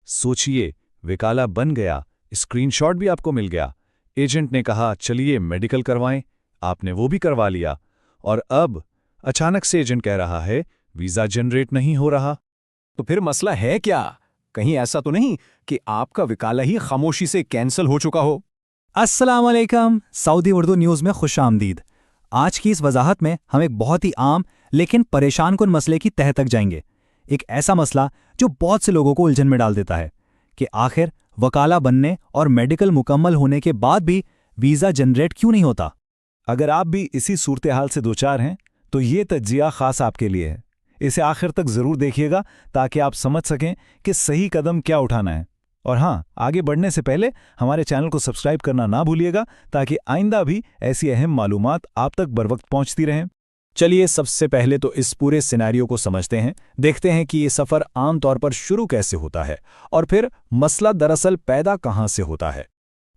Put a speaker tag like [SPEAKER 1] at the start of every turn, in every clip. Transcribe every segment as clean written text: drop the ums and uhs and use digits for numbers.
[SPEAKER 1] सोचिए, वकाला बन गया, स्क्रीनशॉट भी आपको मिल गया। एजेंट ने कहा चलिए मेडिकल करवाएं, आपने वो भी करवा लिया, और अब अचानक से एजेंट कह रहा है वीज़ा जनरेट नहीं हो रहा।
[SPEAKER 2] तो फिर मसला है क्या? कहीं ऐसा तो नहीं कि आपका वकाला ही खामोशी से कैंसिल हो चुका हो?
[SPEAKER 3] अस्सलाम वालेकुम, सऊदी उर्दू न्यूज़ में खुशामदीद। आज की इस वजाहत में हम एक बहुत ही आम लेकिन परेशान कुन मसले की तह तक जाएंगे। एक ऐसा मसला जो बहुत से लोगों को उलझन में डाल देता है कि आखिर वकाला बनने और मेडिकल मुकम्मल होने के बाद भी वीज़ा जनरेट क्यों नहीं होता।
[SPEAKER 1] अगर आप भी इसी सूरत हाल से दोचार हैं तो ये तज्जिया ख़ास आपके लिए है। इसे आखिर तक ज़रूर देखिएगा ताकि आप समझ सकें कि सही कदम क्या उठाना है। और हाँ, आगे बढ़ने से पहले हमारे चैनल को सब्सक्राइब करना ना भूलिएगा ताकि आइंदा भी ऐसी अहम मालूमात आप तक बरवक्त पहुंचती रहें।
[SPEAKER 2] चलिए सबसे पहले तो इस पूरे सिनेरियो को समझते हैं, देखते हैं कि ये सफ़र आम तौर पर शुरू कैसे होता है और फिर मसला दरअसल पैदा कहाँ से होता है।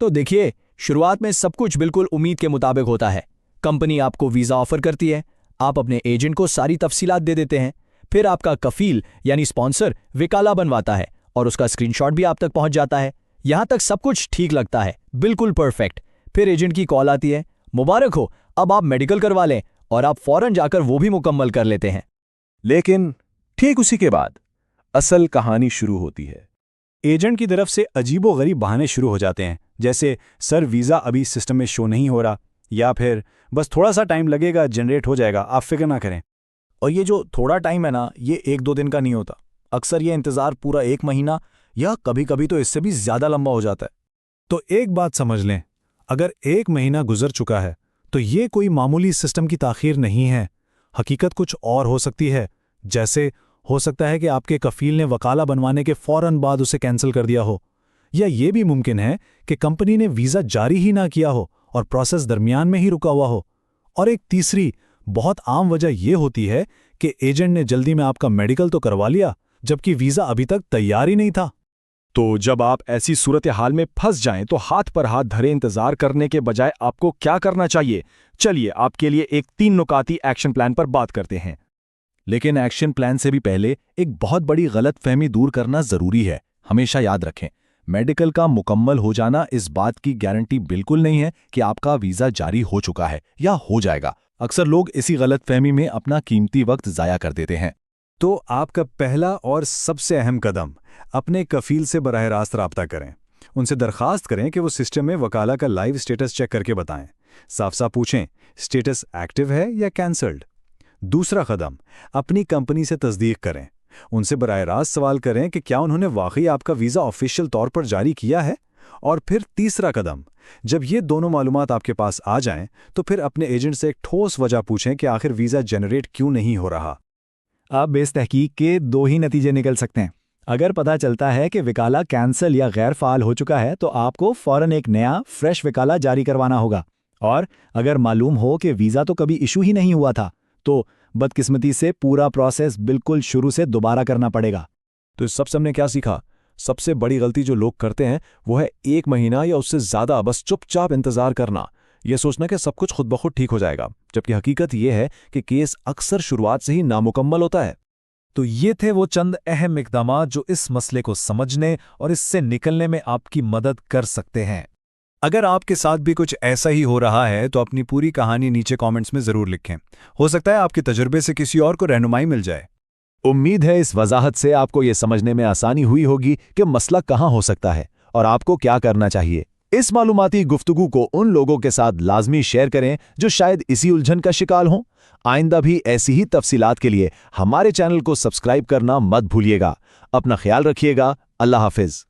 [SPEAKER 2] तो देखिए, शुरुआत में सब कुछ बिल्कुल उम्मीद के मुताबिक होता है। कंपनी आपको वीज़ा ऑफर करती है, आप अपने एजेंट को सारी तफसीलात दे देते हैं, फिर आपका कफील यानी स्पॉन्सर वकाला बनवाता है और उसका स्क्रीनशॉट भी आप तक पहुंच जाता है। यहां तक सब कुछ ठीक लगता है, बिल्कुल परफेक्ट। फिर एजेंट की कॉल आती है, मुबारक हो, अब आप मेडिकल करवा लें, और आप फौरन जाकर वो भी मुकम्मल कर लेते हैं।
[SPEAKER 1] लेकिन ठीक उसी के बाद असल कहानी शुरू होती है।
[SPEAKER 3] एजेंट की तरफ से अजीबोगरीब बहाने शुरू हो जाते हैं, जैसे सर वीज़ा अभी सिस्टम में शो नहीं हो रहा, या फिर बस थोड़ा सा टाइम लगेगा, जनरेट हो जाएगा, आप फिक्र ना करें।
[SPEAKER 2] और ये जो थोड़ा टाइम है ना, ये 1-2 दिन का नहीं होता। अक्सर ये इंतज़ार पूरा 1 महीना या कभी कभी तो इससे भी ज़्यादा लंबा हो जाता है।
[SPEAKER 1] तो एक बात समझ लें, अगर 1 महीना गुजर चुका है तो ये कोई मामूली सिस्टम की ताख़ीर नहीं है। हकीकत कुछ और हो सकती है। जैसे हो सकता है कि आपके कफील ने वकाला बनवाने के फ़ौरन बाद उसे कैंसिल कर दिया हो, या ये भी मुमकिन है कि कंपनी ने वीज़ा जारी ही ना किया हो और प्रोसेस दरमियान में ही रुका हुआ हो। और एक तीसरी बहुत आम वजह यह होती है कि एजेंट ने जल्दी में आपका मेडिकल तो करवा लिया जबकि वीज़ा अभी तक तैयार ही नहीं था।
[SPEAKER 2] तो जब आप ऐसी सूरत हाल में फंस जाएं तो हाथ पर हाथ धरे इंतजार करने के बजाय आपको क्या करना चाहिए? चलिए आपके लिए एक 3 नुकाती एक्शन प्लान पर बात करते हैं।
[SPEAKER 1] लेकिन एक्शन प्लान से भी पहले एक बहुत बड़ी गलतफहमी दूर करना ज़रूरी है। हमेशा याद रखें, मेडिकल का मुकम्मल हो जाना इस बात की गारंटी बिल्कुल नहीं है कि आपका वीज़ा जारी हो चुका है या हो जाएगा। अक्सर लोग इसी गलतफहमी में अपना कीमती वक्त ज़ाया कर देते हैं। तो आपका पहला और सबसे अहम कदम, अपने कफील से बराह रास्त राब्ता करें। उनसे दरख्वास्त करें कि वो सिस्टम में वकाला का लाइव स्टेटस चेक करके बताएं। साफ साफ पूछें, स्टेटस एक्टिव है या कैंसल्ड। दूसरा कदम, अपनी कंपनी से तस्दीक करें। उनसे बराह रास्त सवाल करें कि क्या उन्होंने वाकई आपका वीज़ा ऑफिशियल तौर पर जारी किया है। और फिर तीसरा कदम, जब ये दोनों मालूमात आपके पास आ जाएं, तो फिर अपने एजेंट से एक ठोस वजह पूछें कि आखिर वीज़ा जनरेट क्यों नहीं हो रहा।
[SPEAKER 2] आप बेस तहकीक के 2 ही नतीजे निकल सकते हैं। अगर पता चलता है कि वकाला कैंसिल या गैर फ़ाल हो चुका है तो आपको फ़ौरन एक नया फ्रेश वकाला जारी करवाना होगा। और अगर मालूम हो कि वीज़ा तो कभी इशू ही नहीं हुआ था तो बदकिस्मती से पूरा प्रोसेस बिल्कुल शुरू से दोबारा करना पड़ेगा।
[SPEAKER 1] तो इस सब हमने क्या सीखा? सबसे बड़ी गलती जो लोग करते हैं वो है 1 महीना या उससे ज़्यादा बस चुपचाप इंतज़ार करना, यह सोचना कि सब कुछ खुद ब खुद ठीक हो जाएगा, जबकि हकीकत यह है कि केस अक्सर शुरुआत से ही नामुकम्मल होता है। तो ये थे वो चंद अहम इक़दामात जो इस मसले को समझने और इससे निकलने में आपकी मदद कर सकते हैं। अगर आपके साथ भी कुछ ऐसा ही हो रहा है तो अपनी पूरी कहानी नीचे कमेंट्स में ज़रूर लिखें। हो सकता है आपके तजुर्बे से किसी और को रहनुमाई मिल जाए।
[SPEAKER 2] उम्मीद है इस वजाहत से आपको ये समझने में आसानी हुई होगी कि मसला कहाँ हो सकता है और आपको क्या करना चाहिए। इस मालूमाती गुफ्तगू को उन लोगों के साथ लाजमी शेयर करें जो शायद इसी उलझन का शिकार हों। आइंदा भी ऐसी ही तफसीलात के लिए हमारे चैनल को सब्सक्राइब करना मत भूलिएगा। अपना ख्याल रखिएगा। अल्लाह हाफिज़।